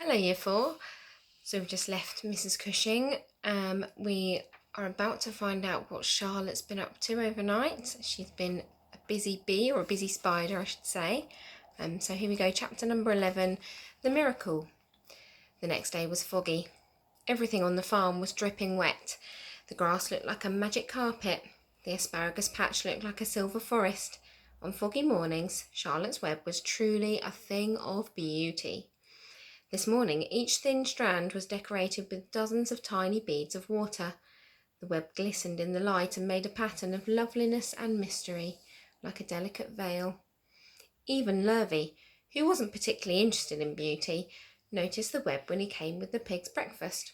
Hello, Year 4. So we've just left Mrs. Cushing. We are about to find out what Charlotte's been up to overnight. She's been a busy bee, or a busy spider, I should say. So here we go, chapter number 11, The Miracle. The next day was foggy. Everything on the farm was dripping wet. The grass looked like a magic carpet. The asparagus patch looked like a silver forest. On foggy mornings, Charlotte's Web was truly a thing of beauty. This morning, each thin strand was decorated with dozens of tiny beads of water. The web glistened in the light and made a pattern of loveliness and mystery, like a delicate veil. Even Lurvy, who wasn't particularly interested in beauty, noticed the web when he came with the pig's breakfast.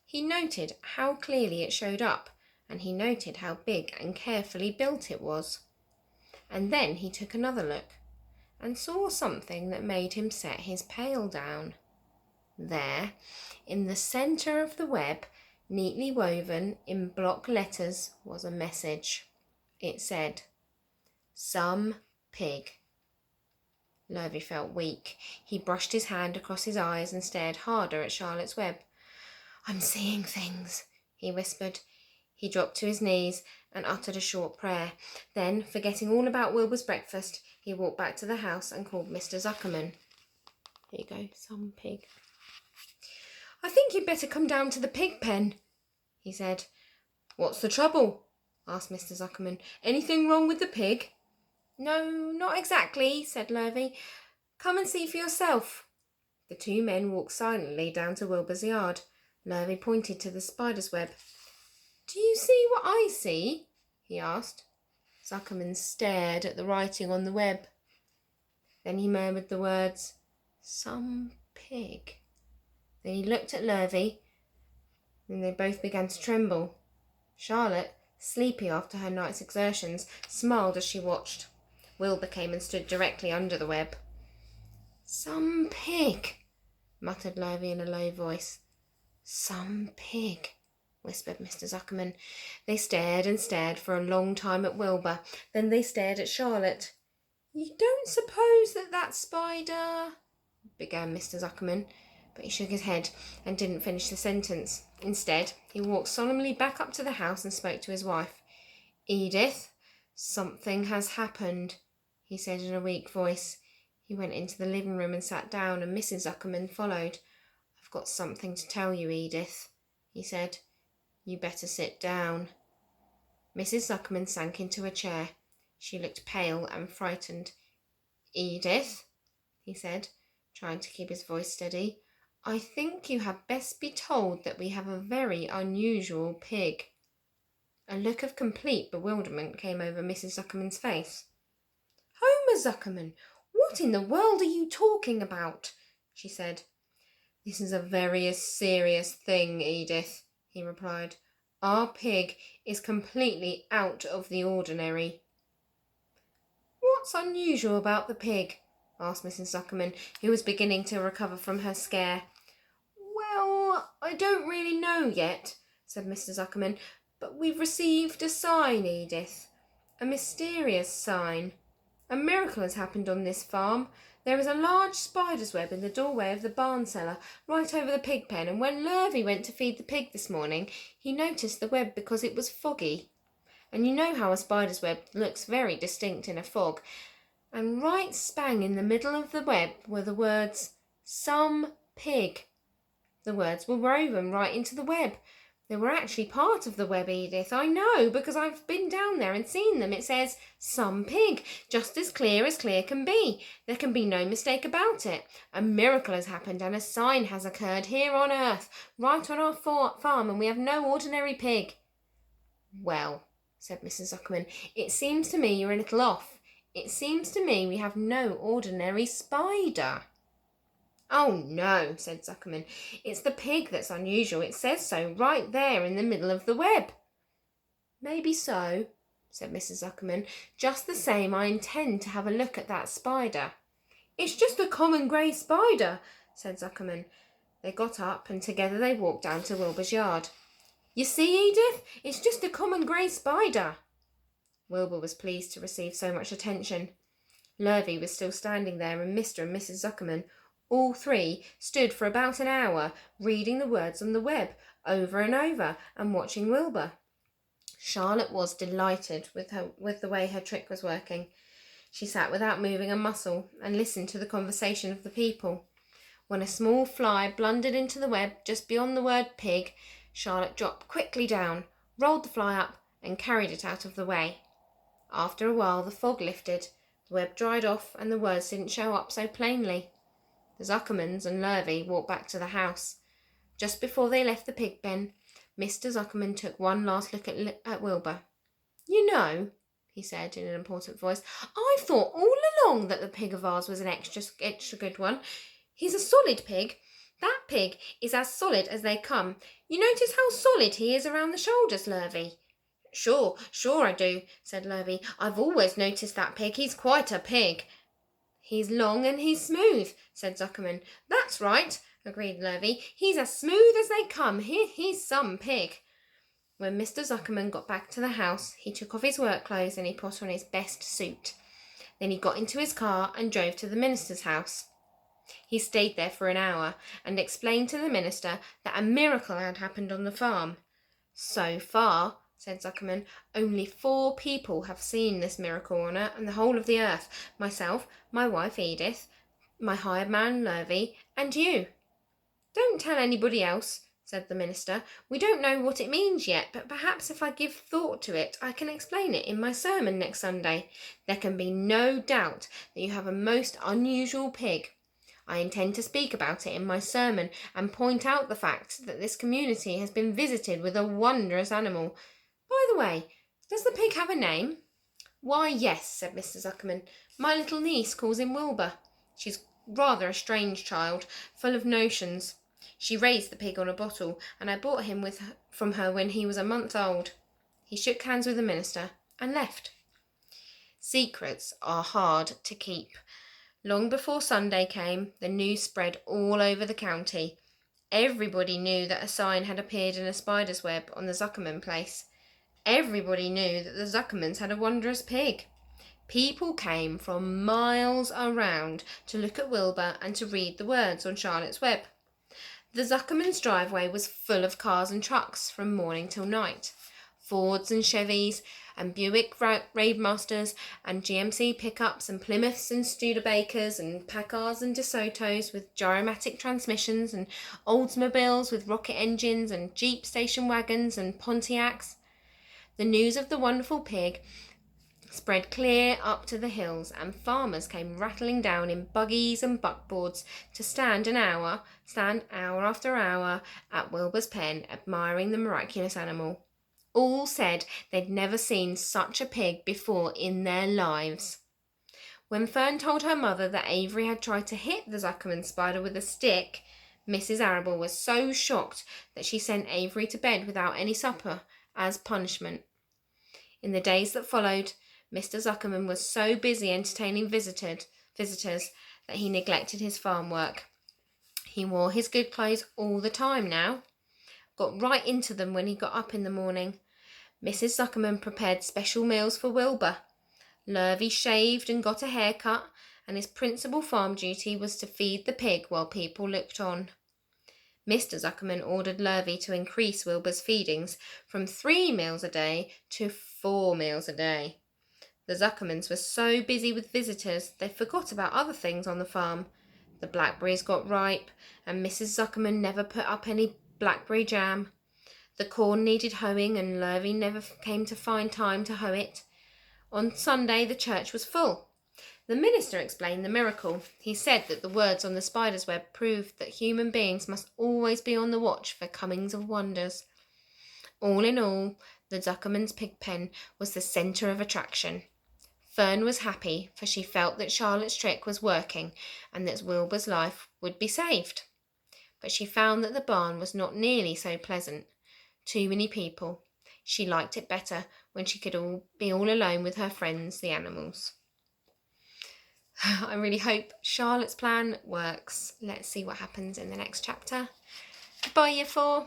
He noted how clearly it showed up, and he noted how big and carefully built it was. And then he took another look, and saw something that made him set his pail down. There, in the centre of the web, neatly woven in block letters, was a message. It said, "Some pig." Lurvy felt weak. He brushed his hand across his eyes and stared harder at Charlotte's Web. "I'm seeing things," he whispered. He dropped to his knees and uttered a short prayer. Then, forgetting all about Wilbur's breakfast, he walked back to the house and called Mr. Zuckerman. "Here you go, some pig." "I think you'd better come down to the pig pen," he said. "What's the trouble?" asked Mr. Zuckerman. "Anything wrong with the pig?" "No, not exactly," said Lurvy. "Come and see for yourself." The two men walked silently down to Wilbur's yard. Lurvy pointed to the spider's web. "Do you see what I see?" he asked. Zuckerman stared at the writing on the web. Then he murmured the words, "Some pig." Then he looked at Lurvy, and they both began to tremble. Charlotte, sleepy after her night's exertions, smiled as she watched. Wilbur came and stood directly under the web. "Some pig," muttered Lurvy in a low voice. "Some pig," whispered Mr. Zuckerman. They stared and stared for a long time at Wilbur. Then they stared at Charlotte. "You don't suppose that spider—" began Mr. Zuckerman, but he shook his head and didn't finish the sentence. Instead, he walked solemnly back up to the house and spoke to his wife. "Edith, something has happened," he said in a weak voice. He went into the living room and sat down, and Mrs. Zuckerman followed. "I've got something to tell you, Edith," he said. "You better sit down." Mrs. Zuckerman sank into a chair. She looked pale and frightened. "Edith," he said, trying to keep his voice steady, "I think you had best be told that we have a very unusual pig." A look of complete bewilderment came over Mrs. Zuckerman's face. "Homer Zuckerman, what in the world are you talking about?" she said. "This is a very serious thing, Edith," he replied. "Our pig is completely out of the ordinary." "What's unusual about the pig?" asked Mrs. Zuckerman, who was beginning to recover from her scare. "Well, I don't really know yet," said Mr. Zuckerman, "but we've received a sign, Edith. A mysterious sign. A miracle has happened on this farm. There is a large spider's web in the doorway of the barn cellar, right over the pig pen, and when Lurvy went to feed the pig this morning, he noticed the web because it was foggy. And you know how a spider's web looks very distinct in a fog. And right spang in the middle of the web were the words, 'Some pig.' The words were woven right into the web. They were actually part of the web, Edith. I know, because I've been down there and seen them. It says, 'Some pig,' just as clear can be. There can be no mistake about it. A miracle has happened and a sign has occurred here on earth, right on our farm, and we have no ordinary pig." "Well," said Mrs. Zuckerman, "it seems to me you're a little off. It seems to me we have no ordinary spider." "Oh, no," said Zuckerman. "It's the pig that's unusual. It says so right there in the middle of the web." "Maybe so," said Mrs. Zuckerman. "Just the same, I intend to have a look at that spider." "It's just a common grey spider," said Zuckerman. They got up and together they walked down to Wilbur's yard. "You see, Edith, it's just a common grey spider." Wilbur was pleased to receive so much attention. Lurvy was still standing there, and Mr. and Mrs. Zuckerman, All three stood for about an hour, reading the words on the web over and over and watching Wilbur. Charlotte was delighted with the way her trick was working. She sat without moving a muscle and listened to the conversation of the people. When a small fly blundered into the web just beyond the word pig, Charlotte dropped quickly down, rolled the fly up, and carried it out of the way. After a while the fog lifted, the web dried off, and the words didn't show up so plainly. The Zuckermans and Lurvy walked back to the house. Just before they left the pig pen, Mr. Zuckerman took one last look at Wilbur. "You know," he said in an important voice, "I thought all along that the pig of ours was an extra good one. He's a solid pig. That pig is as solid as they come. You notice how solid he is around the shoulders, Lurvy?" Sure I do," said Lurvy. "I've always noticed that pig. He's quite a pig." "He's long and he's smooth," said Zuckerman. "That's right," agreed Lurvy. "He's as smooth as they come. He's some pig." When Mr. Zuckerman got back to the house, he took off his work clothes and he put on his best suit. Then he got into his car and drove to the minister's house. He stayed there for an hour and explained to the minister that a miracle had happened on the farm. "So far," said Zuckerman, "only 4 people have seen this miracle on it and the whole of the earth. Myself, my wife Edith, my hired man Lurvy, and you." "Don't tell anybody else," said the minister. "We don't know what it means yet, but perhaps if I give thought to it, I can explain it in my sermon next Sunday. There can be no doubt that you have a most unusual pig. I intend to speak about it in my sermon and point out the fact that this community has been visited with a wondrous animal. By the way, does the pig have a name?" "Why, yes," said Mr. Zuckerman. "My little niece calls him Wilbur. She's rather a strange child, full of notions. She raised the pig on a bottle, and I bought him from her when he was a month old." He shook hands with the minister and left. Secrets are hard to keep. Long before Sunday came, the news spread all over the county. Everybody knew that a sign had appeared in a spider's web on the Zuckerman place. Everybody knew that the Zuckermans had a wondrous pig. People came from miles around to look at Wilbur and to read the words on Charlotte's web. The Zuckermans' driveway was full of cars and trucks from morning till night. Fords and Chevys and Buick Raidmasters and GMC pickups and Plymouths and Studebakers and Packards and DeSotos with gyromatic transmissions and Oldsmobiles with rocket engines and Jeep station wagons and Pontiacs. The news of the wonderful pig spread clear up to the hills, and farmers came rattling down in buggies and buckboards to stand hour after hour at Wilbur's pen, admiring the miraculous animal. All said they'd never seen such a pig before in their lives. When Fern told her mother that Avery had tried to hit the Zuckerman spider with a stick, Mrs. Arable was so shocked that she sent Avery to bed without any supper as punishment. In the days that followed, Mr. Zuckerman was so busy entertaining visitors that he neglected his farm work. He wore his good clothes all the time now, got right into them when he got up in the morning. Mrs. Zuckerman prepared special meals for Wilbur. Lurvy shaved and got a haircut, and his principal farm duty was to feed the pig while people looked on. Mr. Zuckerman ordered Lurvy to increase Wilbur's feedings from 3 meals a day to 4 meals a day. The Zuckermans were so busy with visitors they forgot about other things on the farm. The blackberries got ripe, and Mrs. Zuckerman never put up any blackberry jam. The corn needed hoeing, and Lurvy never came to find time to hoe it. On Sunday the church was full. The minister explained the miracle. He said that the words on the spider's web proved that human beings must always be on the watch for comings of wonders. All in all, the Zuckerman's pig pen was the centre of attraction. Fern was happy, for she felt that Charlotte's trick was working and that Wilbur's life would be saved. But she found that the barn was not nearly so pleasant. Too many people. She liked it better when she could be all alone with her friends, the animals. I really hope Charlotte's plan works. Let's see what happens in the next chapter. Bye, Year 4.